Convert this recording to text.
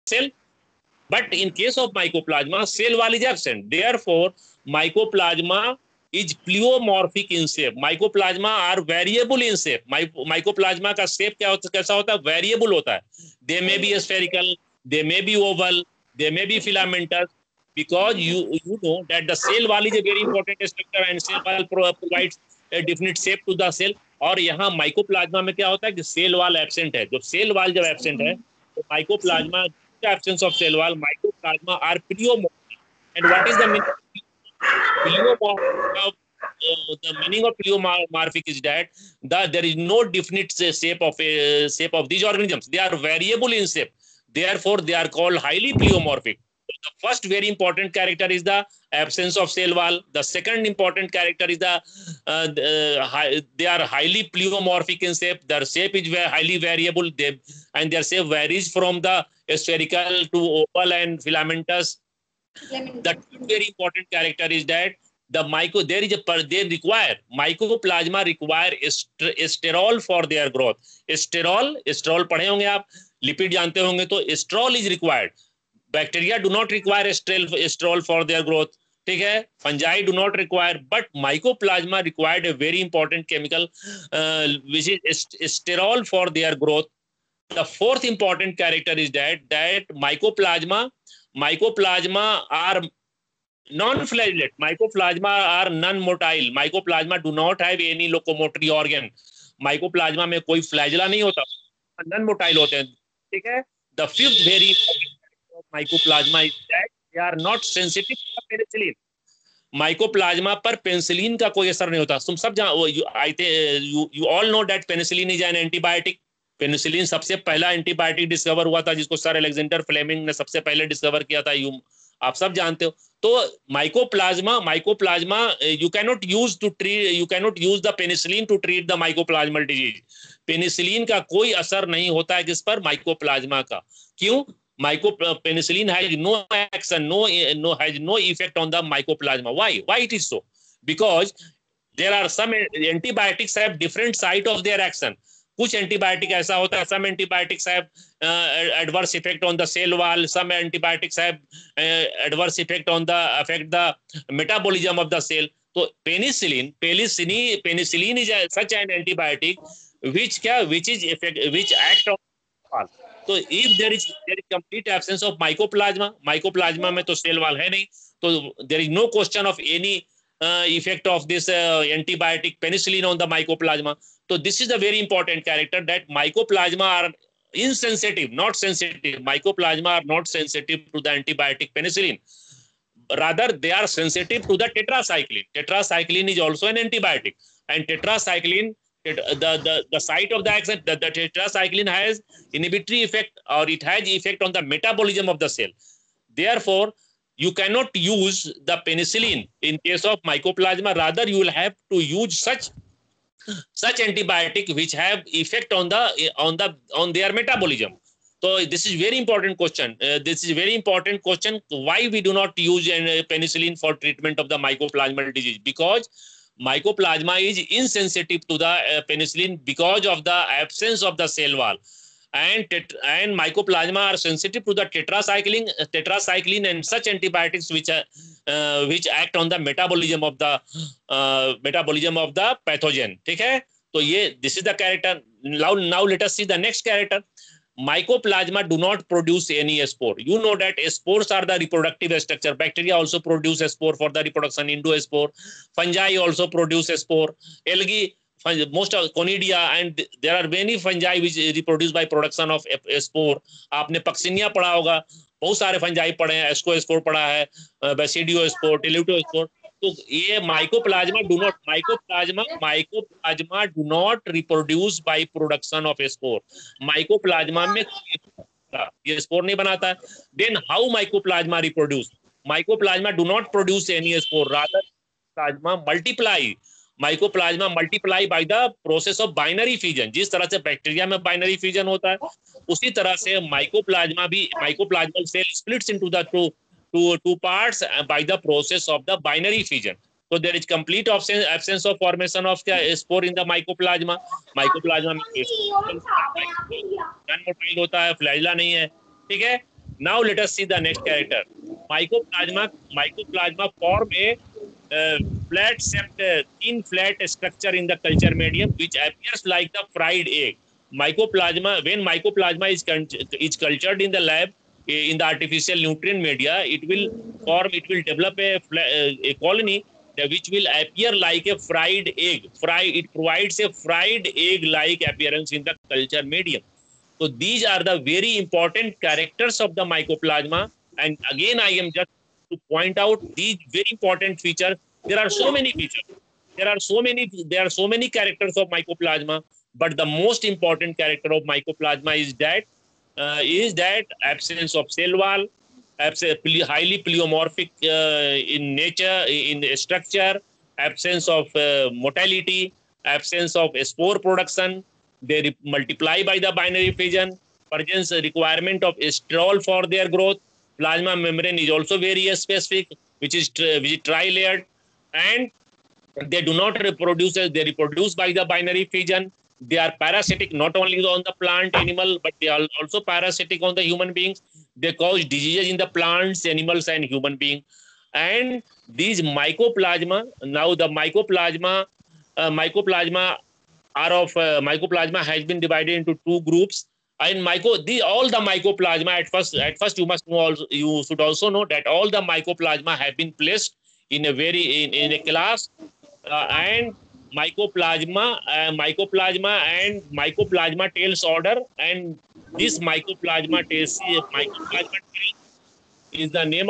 cell. But in case of mycoplasma, cell wall is absent. Therefore, mycoplasma is pleomorphic in shape. Mycoplasma are variable in shape. Mycoplasma का shape कैसा होता है? Variable होता है. They may be spherical, they may be oval, they may be filamentous. Because you know that the cell wall is a very important structure and cell wall provides a definite shape to the cell. और यहाँ mycoplasma में क्या होता है कि cell wall absent है. जब cell wall जब एब्सेंट है तो mycoplasma, absence of cell wall, mycoplasma are pleomorphic. And what is the meaning of pleomorphic? The meaning of pleomorphic is that there is no definite shape of these organisms. They are variable in shape. Therefore, they are called highly pleomorphic. The first very important character is the absence of cell wall. The second important character is they are highly pleomorphic in shape. Their shape is highly variable, and their shape varies from the spherical to oval and filamentous. The very important character is that they require mycoplasma require esterol for their growth. Esterol पढ़े होंगे आप, lipid जानते होंगे, तो esterol is required. Bacteria do not require esterol for their growth. ठीक है, fungi do not require, but mycoplasma required a very important chemical which is esterol for their growth. The fourth important character is that mycoplasma are non-flagellate. Mycoplasma are non-motile. Mycoplasma do not have any locomotory organ. Mycoplasma में कोई flagella नहीं होता, non-motile होते हैं. ठीक है. The fifth very important character of mycoplasma is that they are not sensitive to penicillin. Mycoplasma पर penicillin का कोई असर नहीं होता. तुम सब you all know that penicillin is an antibiotic. Penicillin सबसे पहला एंटीबायोटिक डिस्कवर हुआ था, जिसको सर अलेक्जेंडर फ्लेमिंग ने सबसे पहले डिस्कवर किया था. आप सब जानते हो. तो mycoplasma you cannot use the penicillin to treat the mycoplasmal disease. Penicillin का कोई असर नहीं होता है किस पर? माइकोप्लाज्मा का. क्यों? Penicillin has no action, has no effect on the mycoplasma. Why it is so? Because there are some antibiotics have different site of their action. कुछ एंटीबायोटिक ऐसा होता है, some antibiotics have adverse effect on the cell wall, some antibiotics have adverse effect on the metabolism of the cell. तो penicillin is such an antibiotic which act on wall. तो if there is complete absence of mycoplasma में तो cell wall है नहीं, तो there is no question of any effect of this antibiotic penicillin on the mycoplasma. So this is the very important character, that mycoplasma are insensitive, not sensitive. Mycoplasma are not sensitive to the antibiotic penicillin. Rather, they are sensitive to the tetracycline. Tetracycline is also an antibiotic, and tetracycline, the site of the action, the tetracycline has inhibitory effect, or it has effect on the metabolism of the cell. Therefore, you cannot use the penicillin in case of mycoplasma. Rather, you will have to use such antibiotic which have effect on their metabolism. So this is very important question. Why we do not use penicillin for treatment of the mycoplasmal disease? Because mycoplasma is insensitive to the penicillin because of the absence of the cell wall, and mycoplasma are sensitive to the tetracycline and such antibiotics which act on the metabolism of the pathogen. ठीक है. तो ये this is the character. Now let us see the next character. Mycoplasma do not produce any spore. You know that spores are the reproductive structure. Bacteria also produce spore for the reproduction, endospore. Fungi also produce spore. Algae, most of conidia, and there are many fungi which reproduce by production of spore. आपने Puccinia पढ़ा होगा, बहुत सारे fungi पढ़े हैं, ascospore पढ़ा है, basidiospore, teliospore. तो ये mycoplasma do not reproduce by production of spore. Mycoplasma में ये स्पोर नहीं बनाता है. Then how mycoplasma reproduce? Mycoplasma do not produce any spore. Rather mycoplasma multiply by the process of binary fusion. जिस तरह से बैक्टीरिया में बाइनरी फ्यूजन होता है, उसी तरह से mycoplasmal cell splits into the two parts by the process of the binary fission. So there is complete absence of formation of spore in the mycoplasma. Mycoplasma में non-motile होता है, flagella नहीं है. ठीक है. Now let us see the next character. Mycoplasma form a flat shaped, thin flat structure in the culture medium, which appears like the fried egg. Mycoplasma, when mycoplasma is cultured in the lab, in the artificial nutrient media, it will develop a colony which will appear like a fried egg. It provides a fried egg-like appearance in the culture medium. So these are the very important characters of the mycoplasma. And again, I am just to point out these very important features. There are so many features. There are so many characters of mycoplasma, but the most important character of mycoplasma is that absence of cell wall, highly pleomorphic in nature, in structure, absence of motility, absence of spore production. They multiply by the binary fission, presence requirement of estrol for their growth. Plasma membrane is also very specific, which is tri-layered, and they do not reproduce, they reproduce by the binary fission. They are parasitic not only on the plant animal, but they are also parasitic on the human beings. They cause diseases in the plants, animals, and human beings. And these mycoplasma, now the mycoplasma mycoplasma has been divided into two groups. And all the mycoplasma, at first you must know, also you should also know that all the mycoplasma have been placed in a class, and mycoplasma tails order. And this mycoplasma tails is the name of